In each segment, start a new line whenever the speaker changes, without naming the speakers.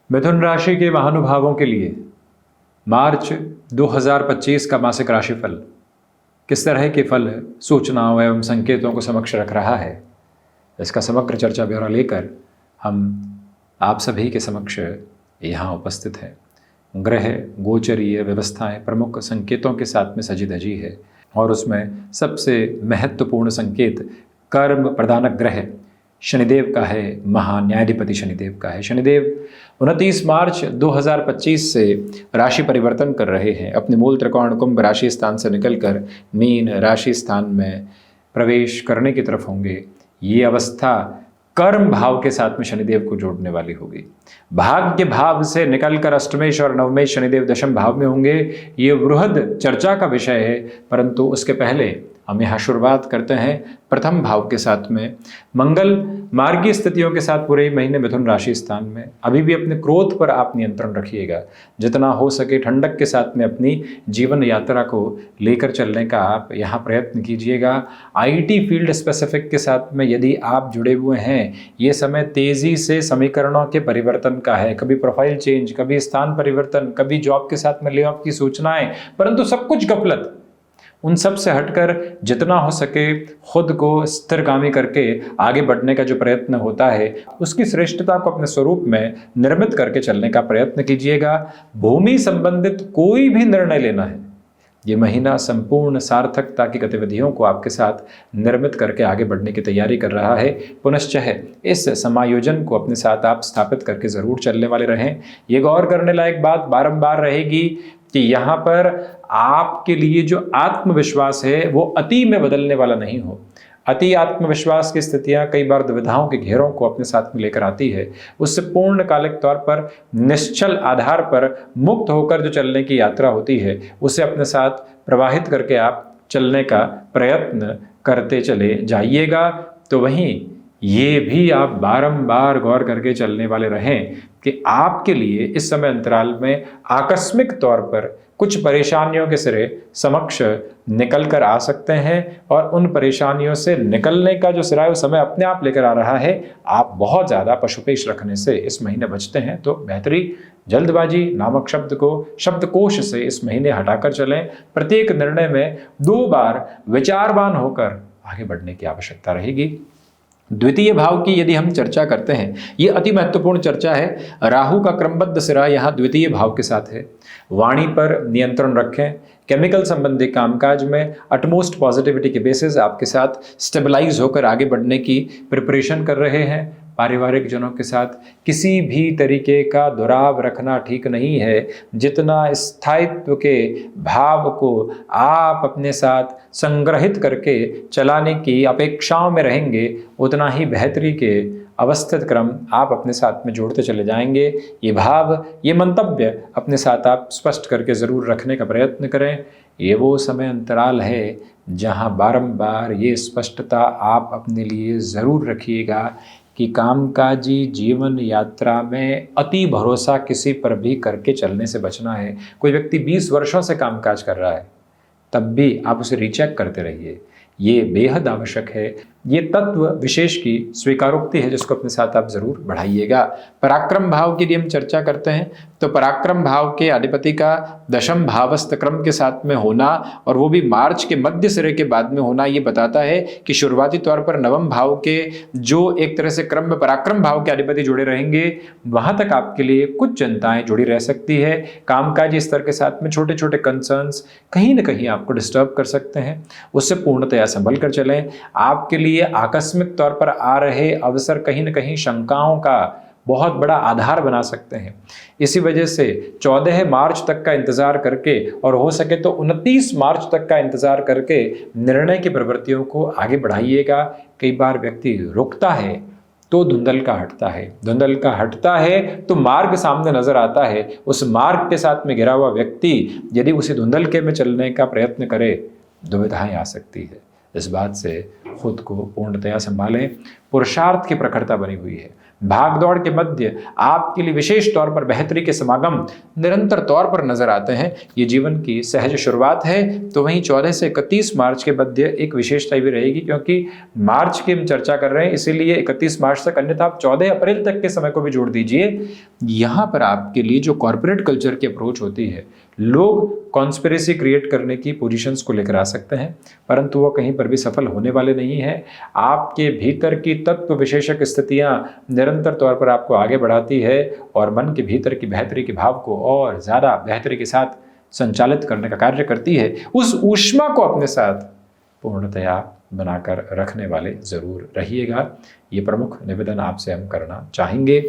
मिथुन राशि के महानुभावों के लिए मार्च 2025 का मासिक राशिफल किस तरह के फल सूचनाओं एवं संकेतों को समक्ष रख रहा है, इसका समग्र चर्चा ब्यौरा लेकर हम आप सभी के समक्ष यहाँ उपस्थित हैं। ग्रह गोचरीय व्यवस्थाएं प्रमुख संकेतों के साथ में सजी धजी है और उसमें सबसे महत्वपूर्ण संकेत कर्म प्रदानक ग्रह शनिदेव का है, महान्यायाधिपति शनिदेव का है। शनिदेव 29 मार्च 2025 से राशि परिवर्तन कर रहे हैं। अपने मूल त्रिकोण कुंभ राशि स्थान से निकलकर मीन राशि स्थान में प्रवेश करने की तरफ होंगे। ये अवस्था कर्म भाव के साथ में शनिदेव को जोड़ने वाली होगी। भाग्य भाव से निकलकर अष्टमेश और नवमेश शनिदेव दशम भाव में होंगे। ये वृहद चर्चा का विषय है, परंतु उसके पहले हम यहाँ शुरुआत करते हैं प्रथम भाव के साथ में। मंगल मार्गीय स्थितियों के साथ पूरे महीने मिथुन राशि स्थान में। अभी भी अपने क्रोध पर आप नियंत्रण रखिएगा। जितना हो सके ठंडक के साथ में अपनी जीवन यात्रा को लेकर चलने का आप यहाँ प्रयत्न कीजिएगा। आईटी फील्ड स्पेसिफिक के साथ में यदि आप जुड़े हुए हैं, ये समय तेज़ी से समीकरणों के परिवर्तन का है। कभी प्रोफाइल चेंज, कभी स्थान परिवर्तन, कभी जॉब के साथ में ले ऑफ की सूचनाएं, परंतु सब कुछ गफलत। उन सब से हटकर जितना हो सके खुद को स्थिरगामी करके आगे बढ़ने का जो प्रयत्न होता है, उसकी श्रेष्ठता को अपने स्वरूप में निर्मित करके चलने का प्रयत्न कीजिएगा। भूमि संबंधित कोई भी निर्णय लेना है, ये महीना संपूर्ण सार्थकता की गतिविधियों को आपके साथ निर्मित करके आगे बढ़ने की तैयारी कर रहा है। पुनश्च इस समायोजन को अपने साथ आप स्थापित करके ज़रूर चलने वाले रहें। ये गौर करने लायक बात बारंबार रहेगी कि यहाँ पर आपके लिए जो आत्मविश्वास है वो अति में बदलने वाला नहीं हो। अति आत्मविश्वास की स्थितियां कई बार दुविधाओं के घेरों को अपने साथ में लेकर आती है। उससे पूर्णकालिक तौर पर निश्चल आधार पर मुक्त होकर जो चलने की यात्रा होती है, उसे अपने साथ प्रवाहित करके आप चलने का प्रयत्न करते चले जाइएगा। तो वहीं ये भी आप बारंबार गौर करके चलने वाले रहें कि आपके लिए इस समय अंतराल में आकस्मिक तौर पर कुछ परेशानियों के सिरे समक्ष निकल कर आ सकते हैं और उन परेशानियों से निकलने का जो सिरा है वो समय अपने आप लेकर आ रहा है। आप बहुत ज़्यादा पशुपेश रखने से इस महीने बचते हैं, तो बेहतरी जल्दबाजी नामक शब्द को शब्दकोश से इस महीने हटाकर चलें। प्रत्येक निर्णय में 2 बार विचारवान होकर आगे बढ़ने की आवश्यकता रहेगी। द्वितीय भाव की यदि हम चर्चा करते हैं, ये अति महत्वपूर्ण चर्चा है। राहु का क्रमबद्ध सिरा यहाँ द्वितीय भाव के साथ है। वाणी पर नियंत्रण रखें। केमिकल संबंधी कामकाज में अटमोस्ट पॉजिटिविटी के बेसिस आपके साथ स्टेबलाइज होकर आगे बढ़ने की प्रिपरेशन कर रहे हैं। पारिवारिक जनों के साथ किसी भी तरीके का दुराव रखना ठीक नहीं है। जितना स्थायित्व के भाव को आप अपने साथ संग्रहित करके चलाने की अपेक्षाओं में रहेंगे, उतना ही बेहतरी के अवस्थित क्रम आप अपने साथ में जोड़ते चले जाएंगे। ये भाव, ये मंतव्य अपने साथ आप स्पष्ट करके ज़रूर रखने का प्रयत्न करें। ये वो समय अंतराल है जहाँ बारंबार ये स्पष्टता आप अपने लिए ज़रूर रखिएगा कि कामकाजी जीवन यात्रा में अति भरोसा किसी पर भी करके चलने से बचना है। कोई व्यक्ति 20 वर्षों से कामकाज कर रहा है, तब भी आप उसे रीचेक करते रहिए। ये बेहद आवश्यक है। ये तत्व विशेष की स्वीकारोक्ति है जिसको अपने साथ आप जरूर बढ़ाइएगा। पराक्रम भाव की यदि हम चर्चा करते हैं तो पराक्रम भाव के अधिपति का दशम भावस्थ क्रम के साथ में होना और वो भी मार्च के मध्य सिरे के बाद में होना, ये बताता है कि शुरुआती तौर पर नवम भाव के जो एक तरह से क्रम में पराक्रम भाव के अधिपति जुड़े रहेंगे, वहां तक आपके लिए कुछ चिंताएं जुड़ी रह सकती है। कामकाजी स्तर के साथ में छोटे छोटे कंसर्न्स कहीं ना कहीं आपको डिस्टर्ब कर सकते हैं, उससे पूर्णतया संभल कर चलें। आपके लिए आकस्मिक तौर पर आ रहे अवसर कहीं न कहीं शंकाओं का बहुत बड़ा आधार बना सकते हैं। इसी वजह से 14 मार्च तक का इंतजार करके और हो सके तो 29 मार्च तक का इंतजार करके निर्णय की प्रवृत्तियों को आगे बढ़ाइएगा। कई बार व्यक्ति रुकता है तो धुंधल का हटता है, धुंधल का हटता है तो मार्ग सामने नजर आता है। उस मार्ग के साथ में घिरा हुआ व्यक्ति यदि उसी धुंधल के में चलने का प्रयत्न करे, दुविधाएं आ सकती है। इस बात से खुद को पूर्णतया संभालें। पुरुषार्थ की प्रखरता बनी हुई है। भागदौड़ के मध्य आपके लिए विशेष तौर पर बेहतरी के समागम निरंतर तौर पर नजर आते हैं। ये जीवन की सहज शुरुआत है। तो वहीं 14 से 31 मार्च के मध्य एक विशेषता भी रहेगी, क्योंकि मार्च की हम चर्चा कर रहे हैं इसीलिए 31 मार्च तक, अन्यथा आप 14 अप्रैल तक के समय को भी जोड़ दीजिए यहाँ पर आपके लिए जो कॉरपोरेट कल्चर की अप्रोच होती है, लोग कॉन्स्पिरेसी क्रिएट करने की पोजीशंस को लेकर आ सकते हैं, परंतु वो कहीं पर भी सफल होने वाले नहीं हैं। आपके भीतर की तत्व विशेषक स्थितियाँ निरंतर तौर पर आपको आगे बढ़ाती है और मन के भीतर की बेहतरी के भाव को और ज़्यादा बेहतरी के साथ संचालित करने का कार्य करती है। उस ऊष्मा को अपने साथ पूर्णतया बनाकर रखने वाले ज़रूर रहिएगा। ये प्रमुख निवेदन आपसे हम करना चाहेंगे।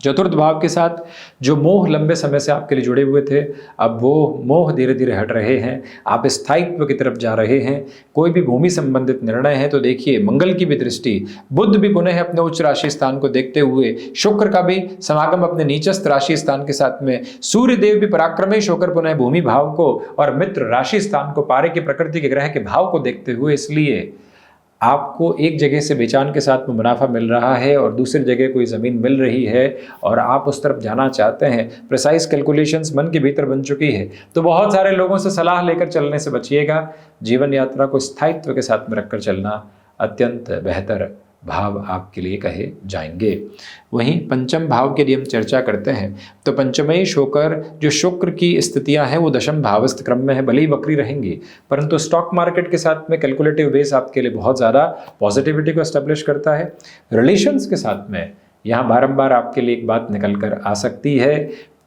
चतुर्थ भाव के साथ जो मोह लंबे समय से आपके लिए जुड़े हुए थे, अब वो मोह धीरे धीरे हट रहे हैं, आप स्थायित्व की तरफ जा रहे हैं। कोई भी भूमि संबंधित निर्णय है तो देखिए, मंगल की भी दृष्टि, बुध भी पुनः अपने उच्च राशि स्थान को देखते हुए, शुक्र का भी समागम अपने नीचस्थ राशि स्थान के साथ में, सूर्य देव भी पराक्रमेश होकर पुनः भूमि भाव को और मित्र राशि स्थान को, पारे की प्रकृति के ग्रह के भाव को देखते हुए, इसलिए आपको एक जगह से बेचान के साथ में मुनाफा मिल रहा है और दूसरी जगह कोई ज़मीन मिल रही है और आप उस तरफ जाना चाहते हैं। प्रिसाइज कैलकुलेशंस मन के भीतर बन चुकी है, तो बहुत सारे लोगों से सलाह लेकर चलने से बचिएगा। जीवन यात्रा को स्थायित्व के साथ में रखकर चलना अत्यंत बेहतर भाव आपके लिए कहे जाएंगे। वहीं पंचम भाव के लिए हम चर्चा करते हैं तो पंचमेश होकर जो शुक्र की स्थितियां हैं वो दशम भावस्थ क्रम में है, भले ही वक्री रहेंगी, परंतु स्टॉक मार्केट के साथ में कैलकुलेटिव बेस आपके लिए बहुत ज़्यादा पॉजिटिविटी को एस्टेब्लिश करता है। रिलेशंस के साथ में यहाँ बारंबार आपके लिए एक बात निकल कर आ सकती है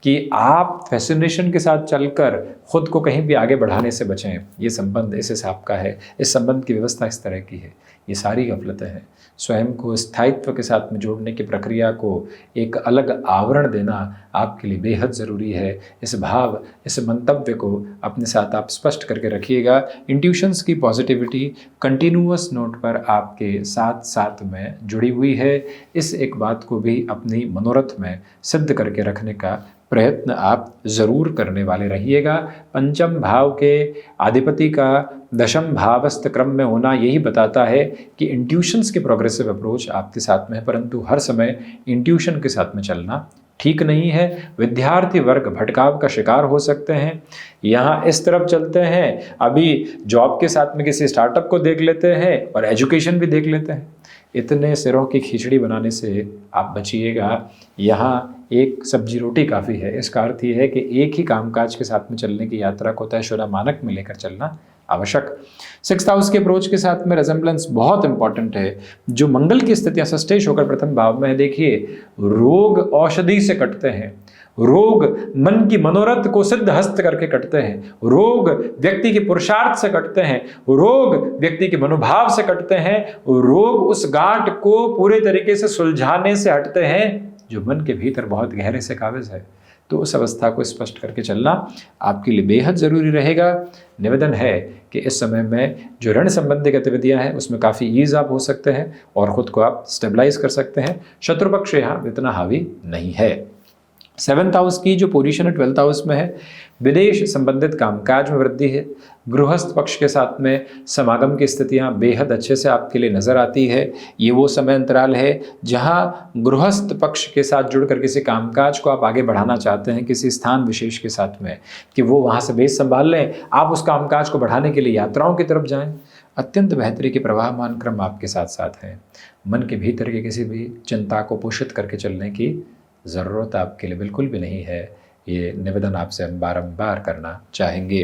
कि आप फैसिनेशन के साथ चलकर खुद को कहीं भी आगे बढ़ाने से बचें। ये संबंध इस हिसाब का है, इस संबंध की व्यवस्था इस तरह की है, ये सारी गफलतें हैं। स्वयं को स्थायित्व के साथ में जोड़ने की प्रक्रिया को एक अलग आवरण देना आपके लिए बेहद ज़रूरी है। इस भाव, इस मंतव्य को अपने साथ आप स्पष्ट करके रखिएगा। इंट्यूशंस की पॉजिटिविटी कंटिन्यूअस नोट पर आपके साथ साथ में जुड़ी हुई है। इस एक बात को भी अपनी मनोरथ में सिद्ध करके रखने का प्रयत्न आप ज़रूर करने वाले रहिएगा। पंचम भाव के अधिपति का दशम भावस्थ क्रम में होना यही बताता है कि इंट्यूशंस की प्रोग्रेसिव अप्रोच आपके साथ में है, परंतु हर समय इंट्यूशन के साथ में चलना ठीक नहीं है। विद्यार्थी वर्ग भटकाव का शिकार हो सकते हैं। यहाँ इस तरफ चलते हैं, अभी जॉब के साथ में किसी स्टार्टअप को देख लेते हैं और एजुकेशन भी देख लेते हैं। इतने सिरों की खिचड़ी बनाने से आप बचिएगा। यहाँ एक सब्जी रोटी काफ़ी है। इसका अर्थ ये है कि एक ही कामकाज के साथ में चलने की यात्रा को तयशुदा मानक में लेकर चलना आवश्यक। सिक्स्थ हाउस के अप्रोच के साथ में रेजेंबलेंस बहुत इंपॉर्टेंट है। जो मंगल की स्थितियां सस्टेश होकर प्रथम भाव में है, देखिए रोग औषधि से कटते हैं, रोग मन की मनोरथ को सिद्ध हस्त करके कटते हैं, रोग व्यक्ति के पुरुषार्थ से कटते हैं, रोग व्यक्ति के मनोभाव से कटते हैं, रोग उस गांठ को पूरे तरीके से सुलझाने से हटते हैं जो मन के भीतर बहुत गहरे से काबिज है। तो उस अवस्था को स्पष्ट करके चलना आपके लिए बेहद ज़रूरी रहेगा। निवेदन है कि इस समय में जो ऋण संबंधी गतिविधियां हैं उसमें काफ़ी ईज आप हो सकते हैं और ख़ुद को आप स्टेबलाइज कर सकते हैं। शत्रुपक्ष यहाँ इतना हावी नहीं है। सेवन्थ हाउस की जो पोजीशन है 12th हाउस में है, विदेश संबंधित कामकाज में वृद्धि है। गृहस्थ पक्ष के साथ में समागम की स्थितियां बेहद अच्छे से आपके लिए नज़र आती है। ये वो समय अंतराल है जहां गृहस्थ पक्ष के साथ जुड़कर किसी कामकाज को आप आगे बढ़ाना चाहते हैं, किसी स्थान विशेष के साथ में, कि वो वहां से बेस संभाल लें, आप उस कामकाज को बढ़ाने के लिए यात्राओं की तरफ जाएं। अत्यंत बेहतरी के प्रवाहमान क्रम आपके साथ साथ हैं। मन के भीतर की किसी भी चिंता को पोषित करके चलने की ज़रूरत आपके लिए बिल्कुल भी नहीं है। ये निवेदन आपसे हम बारंबार करना चाहेंगे।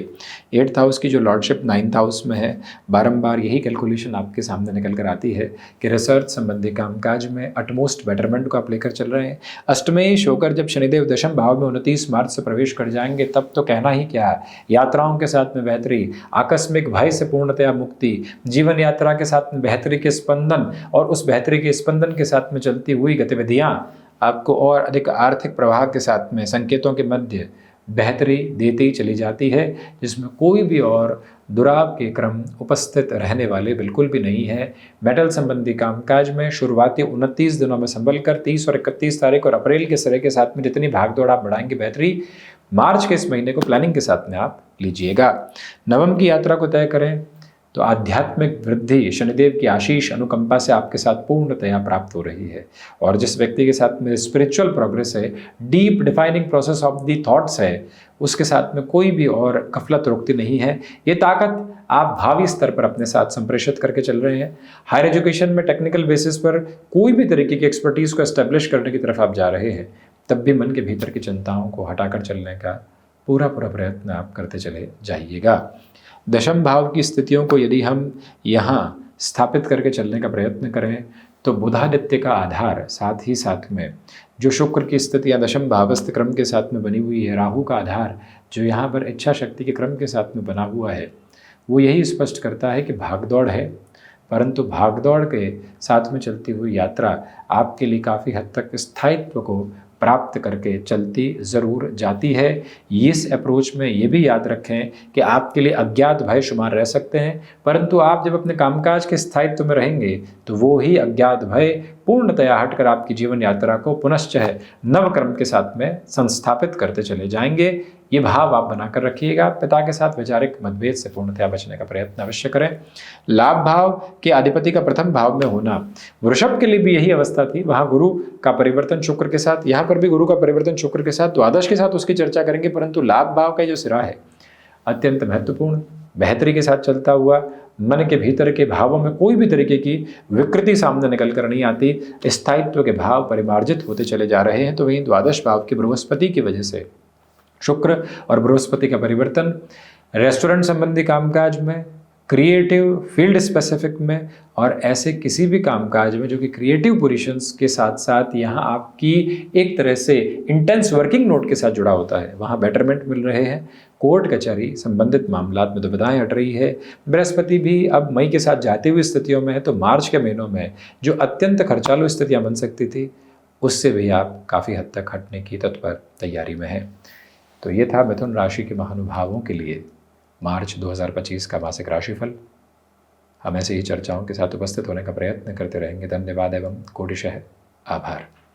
8th हाउस की जो लॉर्डशिप 9th हाउस में है, बारंबार यही कैलकुलेशन आपके सामने निकल कर आती है कि रिसर्च संबंधी कामकाज में अटमोस्ट बेटरमेंट को आप लेकर चल रहे हैं। अष्टमेश होकर जब शनिदेव दशम भाव में 29 मार्च से प्रवेश कर जाएंगे तब तो कहना ही क्या है। यात्राओं के साथ में बेहतरी, आकस्मिक भय से पूर्णतया मुक्ति, जीवन यात्रा के साथ में बेहतरी के स्पंदन और उस बेहतरी के स्पंदन के साथ में चलती हुई गतिविधियाँ आपको और अधिक आर्थिक प्रवाह के साथ में संकेतों के मध्य बेहतरी देती ही चली जाती है, जिसमें कोई भी और दुराव के क्रम उपस्थित रहने वाले बिल्कुल भी नहीं है। मेटल संबंधी कामकाज में शुरुआती 29 दिनों में संभल कर 30 और 31 तारीख और अप्रैल के सिरे के साथ में जितनी भागदौड़ आप बढ़ाएंगे बेहतरी, मार्च के इस महीने को प्लानिंग के साथ में आप लीजिएगा। नवम की यात्रा को तय करें तो आध्यात्मिक वृद्धि शनिदेव की आशीष अनुकंपा से आपके साथ पूर्णतया प्राप्त हो रही है। और जिस व्यक्ति के साथ में स्पिरिचुअल प्रोग्रेस है, deep defining process of the thoughts है, उसके साथ में कोई भी और गफलत रुकती नहीं है। ये ताकत आप भावी स्तर पर अपने साथ संप्रेषित करके चल रहे हैं। हायर एजुकेशन में टेक्निकल बेसिस पर कोई भी तरीके की एक्सपर्टीज़ को एस्टेब्लिश करने की तरफ आप जा रहे हैं। तब भी मन के भीतर की चिंताओं को हटाकर चलने का पूरा पूरा प्रयत्न आप करते चले जाइएगा। दशम भाव की स्थितियों को यदि हम यहाँ स्थापित करके चलने का प्रयत्न करें तो बुधादित्य का आधार, साथ ही साथ में जो शुक्र की स्थितियाँ दशम भावस्थ क्रम के साथ में बनी हुई है, राहु का आधार जो यहाँ पर इच्छा शक्ति के क्रम के साथ में बना हुआ है, वो यही स्पष्ट करता है कि भागदौड़ है, परंतु भागदौड़ के साथ में चलती हुई यात्रा आपके लिए काफ़ी हद तक स्थायित्व को प्राप्त करके चलती ज़रूर जाती है। इस अप्रोच में ये भी याद रखें कि आपके लिए अज्ञात भय शुमार रह सकते हैं, परंतु आप जब अपने कामकाज के स्थायित्व में रहेंगे तो वो ही अज्ञात भय पूर्णतया हटकर आपकी जीवन यात्रा को पुनश्च नवक्रम के साथ में संस्थापित करते चले जाएंगे। ये भाव आप बनाकर रखिएगा। पिता के साथ वैचारिक मतभेद से पूर्णतया बचने का प्रयत्न अवश्य करें। लाभ भाव के अधिपति का प्रथम भाव में होना, वृषभ के लिए भी यही अवस्था थी। वहाँ गुरु का परिवर्तन शुक्र के साथ, यहाँ पर भी गुरु का परिवर्तन शुक्र के साथ, द्वादश के साथ उसकी चर्चा करेंगे, परंतु लाभ भाव का जो सिरा है अत्यंत महत्वपूर्ण, बेहतरी के साथ चलता हुआ, मन के भीतर के भावों में कोई भी तरीके की विकृति सामने निकल कर नहीं आती, स्थायित्व के भाव परिमार्जित होते चले जा रहे हैं। तो वहीं द्वादश भाव के बृहस्पति की वजह से शुक्र और बृहस्पति का परिवर्तन रेस्टोरेंट संबंधी कामकाज में, क्रिएटिव फील्ड स्पेसिफिक में और ऐसे किसी भी कामकाज में जो कि क्रिएटिव पोजीशंस के साथ साथ यहाँ आपकी एक तरह से इंटेंस वर्किंग नोट के साथ जुड़ा होता है, वहाँ बेटरमेंट मिल रहे हैं। कोर्ट कचहरी संबंधित मामलात में दुविधाएं हट रही है। बृहस्पति भी अब मई के साथ जाती हुई स्थितियों में है, तो मार्च के महीनों में जो अत्यंत खर्चालू स्थितियाँ बन सकती थी उससे भी आप काफ़ी हद तक हटने की तत्पर तैयारी में हैं। तो ये था मिथुन राशि के महानुभावों के लिए मार्च 2025 का मासिक राशिफल। हम ऐसे ही चर्चाओं के साथ उपस्थित होने का प्रयत्न करते रहेंगे। धन्यवाद एवं कोटिशः आभार।